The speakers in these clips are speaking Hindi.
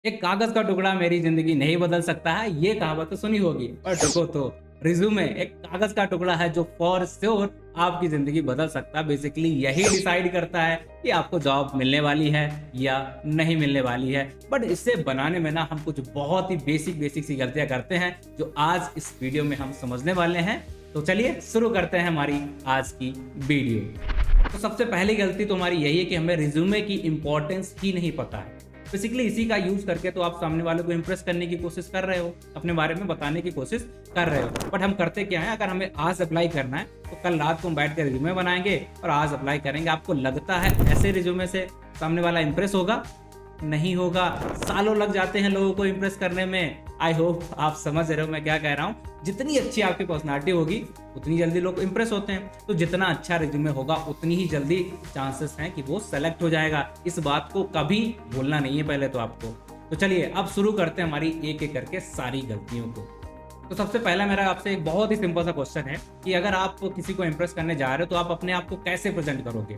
एक कागज का टुकड़ा मेरी जिंदगी नहीं बदल सकता है, ये कहावत तो सुनी होगी। पर रुको तो, रिज्यूमे एक कागज का टुकड़ा है जो फॉर श्योर आपकी जिंदगी बदल सकता है। बेसिकली यही डिसाइड करता है कि आपको जॉब मिलने वाली है या नहीं मिलने वाली है। बट इसे बनाने में ना हम कुछ बहुत ही बेसिक सी गलतियां करते हैं जो आज इस वीडियो में हम समझने वाले हैं। तो चलिए शुरू करते हैं हमारी आज की वीडियो। तो सबसे पहली गलती तो हमारी यही है कि हमें रिज्यूमे की इंपॉर्टेंस ही नहीं पता है। बेसिकली इसी का यूज करके तो आप सामने वाले को इंप्रेस करने की कोशिश कर रहे हो, अपने बारे में बताने की कोशिश कर रहे हो। बट हम करते क्या है, अगर हमें आज अप्लाई करना है तो कल रात को हम बैठ कर रिज्यूमे बनाएंगे और आज अप्लाई करेंगे। आपको लगता है ऐसे रिज्यूमे से सामने वाला इंप्रेस होगा? नहीं होगा। सालों लग जाते हैं लोगों को इंप्रेस करने में। आई होप आप समझ रहे हो मैं क्या कह रहा हूँ। जितनी अच्छी आपकी पर्सनालिटी होगी उतनी जल्दी लोग इंप्रेस होते हैं। तो जितना अच्छा रिज्यूमे होगा उतनी ही जल्दी चांसेस हैं कि वो सेलेक्ट हो जाएगा। इस बात को कभी भूलना नहीं है पहले तो आपको। तो चलिए अब शुरू करते हैं हमारी एक एक करके सारी गलतियों को। तो सबसे पहला मेरा आपसे एक बहुत ही सिंपल सा क्वेश्चन है कि अगर आप किसी को इंप्रेस करने जा रहे हो तो आप अपने आप को कैसे प्रेजेंट करोगे?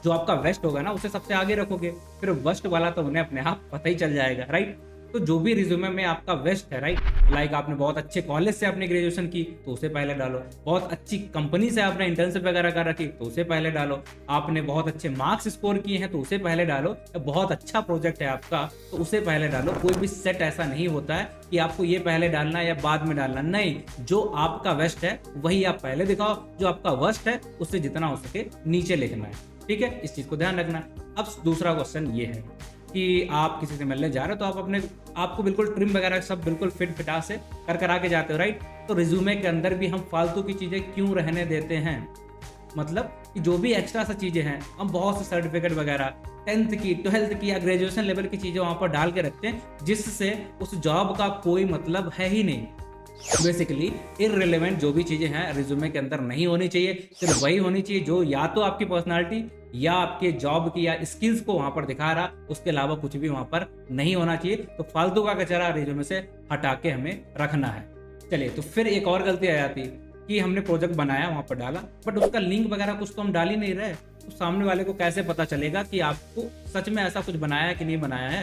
जो आपका बेस्ट होगा ना उसे सबसे आगे रखोगे, फिर वर्स्ट वाला तो उन्हें अपने आप पता ही चल जाएगा, राइट? तो जो भी रिज्यूमे में आपका बेस्ट है, राइट, लाइक आपने बहुत अच्छे कॉलेज से अपनी ग्रेजुएशन की तो उसे पहले डालो। बहुत अच्छी कंपनी से आपने इंटर्नशिप वगैरह कर रखी तो उसे पहले डालो। आपने बहुत अच्छे मार्क्स स्कोर किए हैं तो उसे पहले डालो। बहुत अच्छा प्रोजेक्ट है आपका तो उसे पहले डालो। कोई भी सेट ऐसा नहीं होता है कि आपको ये पहले डालना है या बाद में डालना, नहीं। जो आपका बेस्ट है वही आप पहले दिखाओ, जो आपका वर्स्ट है उससे जितना हो सके नीचे लिखना है, ठीक है? इस चीज को ध्यान रखना। अब दूसरा क्वेश्चन ये है कि आप किसी से मिलने जा रहे हो तो आप अपने आपको बिल्कुल ट्रिम वगैरह सब बिल्कुल फिट फिटा से कर आके जाते हो, राइट? तो रिज्यूमे के अंदर भी हम फालतू की चीजें क्यों रहने देते हैं? मतलब कि जो भी एक्स्ट्रा सा चीजें हैं हम बहुत से सर्टिफिकेट वगैरह 10th की 12th की या ग्रेजुएशन लेवल की चीजें वहां पर डाल के रखते हैं जिससे उस जॉब का कोई मतलब है ही नहीं। बेसिकली इररिलेवेंट जो भी चीजें हैं रिज्यूमे के अंदर नहीं होनी चाहिए। सिर्फ वही होनी चाहिए जो या तो आपकी पर्सनालिटी या आपके जॉब की या स्किल्स को वहां पर दिखा रहा, उसके अलावा कुछ भी वहां पर नहीं होना चाहिए। तो फालतू का कचरा रिज्यूमे से हटा के हमें रखना है। चलिए, तो फिर एक और गलती आ जाती है कि हमने प्रोजेक्ट बनाया वहां पर डाला बट उसका लिंक वगैरह कुछ तो हम डाल ही नहीं रहे। तो सामने वाले को कैसे पता चलेगा कि आपको सच में ऐसा कुछ बनाया है कि नहीं बनाया है?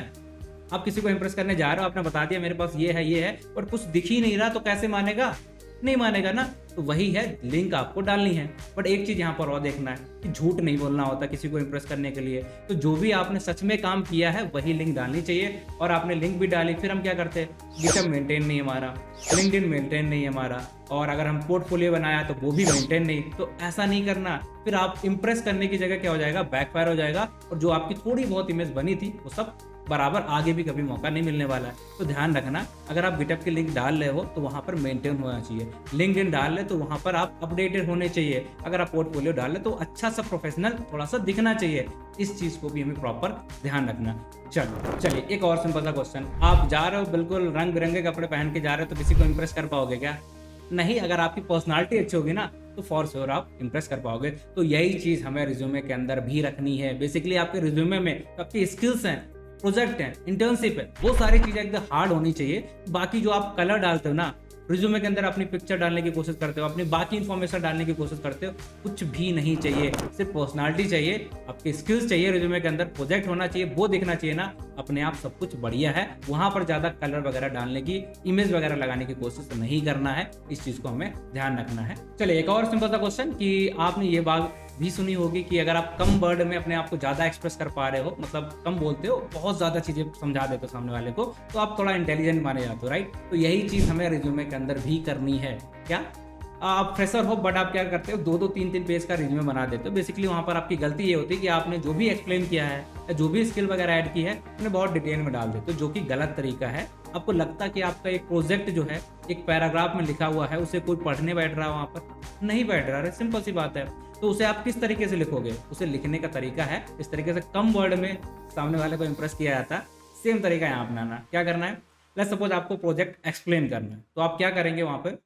आप किसी को इंप्रेस करने जा रहे हो, आपने बता दिया मेरे पास ये है बट कुछ दिख ही नहीं रहा, तो कैसे मानेगा? नहीं मानेगा ना। तो वही है, लिंक आपको डालनी है। बट एक चीज यहाँ पर और देखना है कि झूठ नहीं बोलना होता किसी को इंप्रेस करने के लिए। तो जो भी आपने सच में काम किया है वही लिंक डालनी चाहिए। और आपने लिंक भी डाली, फिर हम क्या करते हैं, गिटहब मेंटेन नहीं हमारा, लिंक्डइन मेंटेन नहीं हमारा, और अगर हम पोर्टफोलियो बनाया तो वो भी मेंटेन नहीं। तो ऐसा नहीं करना। फिर आप इंप्रेस करने की जगह क्या हो जाएगा, बैकफायर हो जाएगा। और जो आपकी थोड़ी बहुत इमेज बनी थी वो सब बराबर आगे भी कभी मौका नहीं मिलने वाला है। तो ध्यान रखना, अगर आप गिटहब की लिंक डाल रहे हो तो वहां पर मेंटेन होना चाहिए। लिंक्डइन डाल रहे तो वहां पर आप अपडेटेड होने चाहिए। अगर आप पोर्टफोलियो डाल रहे तो अच्छा सा प्रोफेशनल थोड़ा सा दिखना चाहिए। इस चीज को भी हमें प्रॉपर ध्यान रखना। चलिए एक और सिंपल सा क्वेश्चन। आप जा रहे हो बिल्कुल रंग बिरंगे कपड़े पहन के जा रहे हो तो किसी को इंप्रेस कर पाओगे क्या? नहीं। अगर आपकी पर्सनालिटी अच्छी होगी ना तो फॉर श्योर आप इंप्रेस कर पाओगे। तो यही चीज हमें रिज्यूमे के अंदर भी रखनी है। बेसिकली आपके रिज्यूमे में आपकी स्किल्स हैं, प्रोजेक्ट है, इंटर्नशिप है, वो सारी चीजें एकदम हार्ड होनी चाहिए। बाकी जो आप कलर डालते हो ना रिज्यूमे के अंदर, अपनी पिक्चर डालने की कोशिश करते हो, अपनी बाकी इंफॉर्मेशन डालने की कोशिश करते हो, कुछ भी नहीं चाहिए। सिर्फ पर्सनालिटी चाहिए, आपके स्किल्स चाहिए, रिज्यूमे के अंदर प्रोजेक्ट होना चाहिए, वो दिखना चाहिए ना। अपने आप सब कुछ बढ़िया है। वहां पर ज्यादा कलर वगैरह डालने की, इमेज वगैरह लगाने की कोशिश नहीं करना है। इस चीज को हमें ध्यान रखना है। चलिए एक और सिंपल सा क्वेश्चन कि आपने ये बात भी सुनी होगी कि अगर आप कम वर्ड में अपने आप को ज्यादा एक्सप्रेस कर पा रहे हो, मतलब कम बोलते हो, बहुत ज्यादा चीजें समझा देते हो सामने वाले को, तो आप थोड़ा इंटेलिजेंट माने जाते हो, राइट? तो यही चीज हमें रिज्यूमे के अंदर भी करनी है। क्या आप फ्रेशर हो बट आप क्या करते हो, 2-2 3-3 पेज का रिज्यूमे बना देते हो। बेसिकली वहां पर आपकी गलती ये होती है कि आपने जो भी एक्सप्लेन किया है या जो भी स्किल वगैरह ऐड की है उन्हें बहुत डिटेल में डाल देते हो, जो कि गलत तरीका है। आपको लगता कि आपका एक प्रोजेक्ट जो है एक पैराग्राफ में लिखा हुआ है, उसे कोई पढ़ने बैठ रहा है वहां पर? नहीं बैठ रहा है। सिंपल सी बात है। तो उसे आप किस तरीके से लिखोगे? उसे लिखने का तरीका है इस तरीके से, कम वर्ड में सामने वाले को इंप्रेस किया जाता है। सेम तरीका यहाँ अपनाना। क्या करना है, लेट्स सपोज आपको प्रोजेक्ट एक्सप्लेन करना है तो आप क्या करेंगे, वहां पर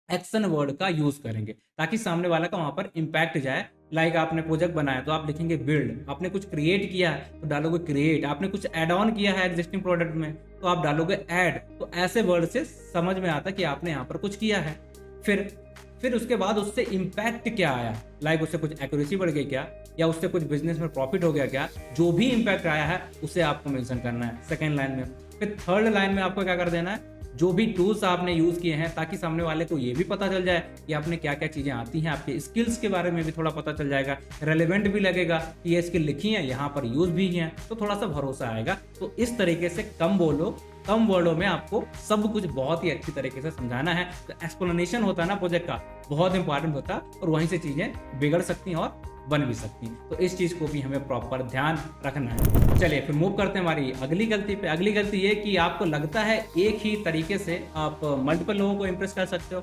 एक्शन वर्ड का यूज करेंगे ताकि सामने वाला का वहां पर इंपैक्ट जाए। लाइक आपने प्रोजेक्ट बनाया तो आप लिखेंगे बिल्ड। आपने कुछ क्रिएट किया है तो डालोगे क्रिएट। आपने कुछ एड ऑन किया है एग्जिस्टिंग प्रोडक्ट में तो आप डालोगे ऐड। तो ऐसे वर्ड से समझ में आता कि आपने यहाँ पर कुछ किया है। फिर उसके बाद उससे इम्पैक्ट क्या आया, लाइक उससे कुछ एक्यूरेसी बढ़ गई क्या, या उससे कुछ बिजनेस में प्रॉफिट हो गया क्या, जो भी इंपैक्ट आया है उसे आपको मेंशन करना है सेकंड लाइन में। फिर थर्ड लाइन में आपको क्या कर देना है, जो भी टूल्स आपने यूज किए हैं, ताकि सामने वाले को ये भी पता चल जाए कि आपने क्या क्या चीजें आती हैं, आपके स्किल्स के बारे में भी थोड़ा पता चल जाएगा, रेलेवेंट भी लगेगा कि ये स्किल लिखी है, यहाँ पर यूज भी है, तो थोड़ा सा भरोसा आएगा। तो इस तरीके से कम बोलो, कम वर्डों में आपको सब कुछ बहुत ही अच्छी तरीके से समझाना है। तो एक्सप्लेनेशन होता है ना प्रोजेक्ट का, बहुत इंपॉर्टेंट होता है, और वहीं से चीजें बिगड़ सकती हैं और बन भी सकती हैं। तो इस चीज को भी हमें प्रॉपर ध्यान रखना है। चलिए फिर मूव करते हैं हमारी अगली गलती पे। अगली गलती ये कि आपको लगता है एक ही तरीके से आप मल्टीपल लोगों को इंप्रेस कर सकते हो।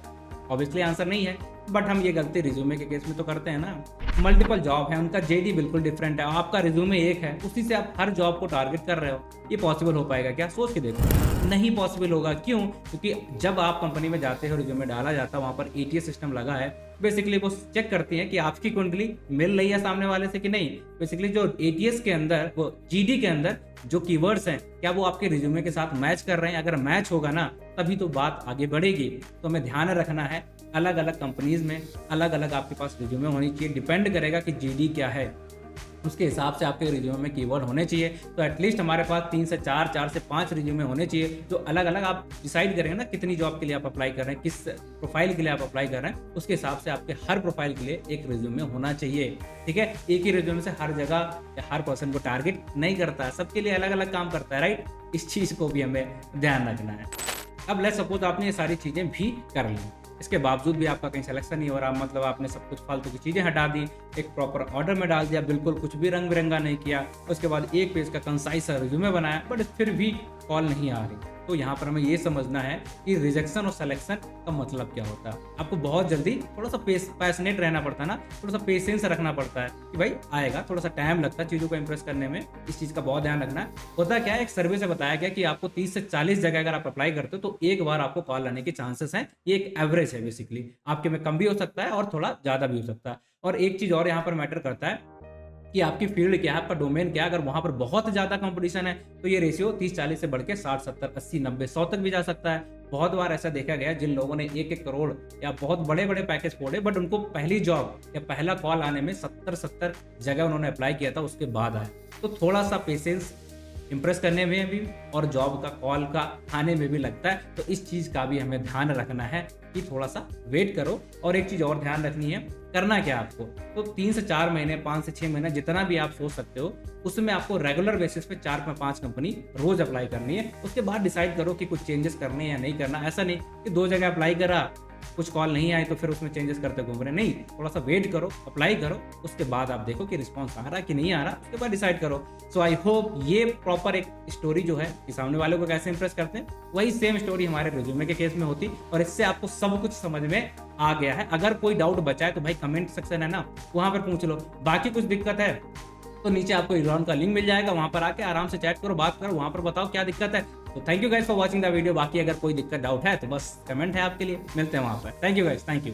ऑब्वियसली आंसर नहीं है, बट हम ये गलती रिज्यूमे के केस में तो करते हैं ना। मल्टीपल जॉब है, उनका जेडी बिल्कुल डिफरेंट है, आपका रिज्यूमे एक है, उसी से आप हर जॉब को टारगेट कर रहे हो। ये पॉसिबल हो पाएगा क्या? सोच के देखो, नहीं पॉसिबल होगा। क्यों? क्योंकि जब आप कंपनी में जाते हो, रिज्यूमे डाला जाता है, वहाँ पर एटीएस सिस्टम लगा है। बेसिकली वो चेक करती है कि आपकी कुंडली मिल रही है सामने वाले से कि नहीं। बेसिकली जो एटीएस के अंदर, वो जीडी के अंदर जो कीवर्ड्स हैं, क्या वो आपके रिज्यूमे के साथ मैच कर रहे हैं? अगर मैच होगा ना, तभी तो बात आगे बढ़ेगी। तो हमें ध्यान रखना है, अलग अलग कंपनीज में अलग अलग आपके पास रिज्यूमे होनी चाहिए। डिपेंड करेगा कि जीडी क्या है, उसके हिसाब से आपके रिज्यूमे में कीवर्ड होने चाहिए। तो एटलीस्ट हमारे पास 3 से 4, 4 से 5 रिज्यूमे होने चाहिए, जो अलग अलग आप डिसाइड करेंगे ना कितनी जॉब के लिए आप अप्लाई कर रहे हैं, किस प्रोफाइल के लिए आप अप्लाई कर रहे हैं, उसके हिसाब से आपके हर प्रोफाइल के लिए एक रिज्यूमे होना चाहिए। ठीक है, एक ही रिज्यूमे से हर जगह या हर पर्सन को टारगेट नहीं करता है, सबके लिए अलग अलग काम करता है, राइट। इस चीज़ को भी हमें ध्यान रखना है। अब लेट्स सपोज आपने ये सारी चीज़ें भी कर ली, इसके बावजूद भी आपका कहीं सिलेक्शन नहीं हो रहा, मतलब आपने सब कुछ फालतू की चीज़ें हटा दी, एक प्रॉपर ऑर्डर में डाल दिया, बिल्कुल कुछ भी रंग बिरंगा नहीं किया, उसके बाद एक पेज का कंसाइज सा रिज्यूमे बनाया, बट फिर भी कॉल नहीं आ रही। तो यहाँ पर हमें ये समझना है कि रिजेक्शन और सिलेक्शन का मतलब क्या होता है। आपको बहुत जल्दी थोड़ा सा पैशनेट रहना पड़ता है ना, थोड़ा सा पेशेंस रखना पड़ता है कि भाई आएगा, थोड़ा सा टाइम लगता है चीज़ों को इंप्रेस करने में। इस चीज़ का बहुत ध्यान रखना है। होता क्या है, एक सर्वे से बताया गया कि आपको 30 से 40 जगह अगर आप अप्लाई करते हो तो एक बार आपको कॉल आने के चांसेस हैं। ये एक एवरेज है, बेसिकली आपके में कम भी हो सकता है और थोड़ा ज़्यादा भी हो सकता है। और एक चीज़ और यहाँ पर मैटर करता है कि आपकी फील्ड क्या है, आपका डोमेन क्या है। अगर वहां पर बहुत ज्यादा कंपटीशन है तो ये रेशियो 30-40 से बढ़ के 60-70, 80-90, 100 तक भी जा सकता है। बहुत बार ऐसा देखा गया है, जिन लोगों ने 1-1 करोड़ या बहुत बड़े बड़े पैकेज फोड़े, बट उनको पहली जॉब या पहला कॉल आने में 70 जगह उन्होंने अप्लाई किया था, उसके बाद आया। तो थोड़ा सा पेशेंस इंप्रेस करने में भी और जॉब का कॉल का आने में भी लगता है। तो इस चीज़ का भी हमें ध्यान रखना है कि थोड़ा सा वेट करो। और एक चीज़ और ध्यान रखनी है, करना क्या आपको, तो 3 से 4 महीने, 5 से 6 महीने, जितना भी आप सोच सकते हो, उसमें आपको रेगुलर बेसिस पे 4-5 कंपनी रोज अप्लाई करनी है। उसके बाद डिसाइड करो कि कुछ चेंजेस करने या नहीं करना। ऐसा नहीं कि 2 जगह अप्लाई करा, कुछ कॉल नहीं आए तो फिर उसमें चेंजेस करते घूम रहे, नहीं। थोड़ा सा वेट करो, अप्लाई करो, उसके बाद आप देखो कि रिस्पॉन्स आ रहा है कि नहीं आ रहा, उसके बाद डिसाइड करो। सो आई होप ये प्रॉपर एक स्टोरी जो है कि सामने वाले को कैसे इंप्रेस करते हैं, वही सेम स्टोरी हमारे रिज्यूमे के केस में होती, और इससे आपको सब कुछ समझ में आ गया है। अगर कोई डाउट बचा है तो भाई कमेंट सेक्शन है ना, वहां पर पूछ लो। बाकी कुछ दिक्कत है तो नीचे आपको इरॉन का लिंक मिल जाएगा, वहां पर आके आराम से चैट करो, बात करो, वहां पर बताओ क्या दिक्कत है। तो thank you guys for watching the video. बाकी अगर कोई दिक्कत डाउट है तो बस कमेंट है आपके लिए, मिलते हैं वहां पर। Thank you guys, thank you.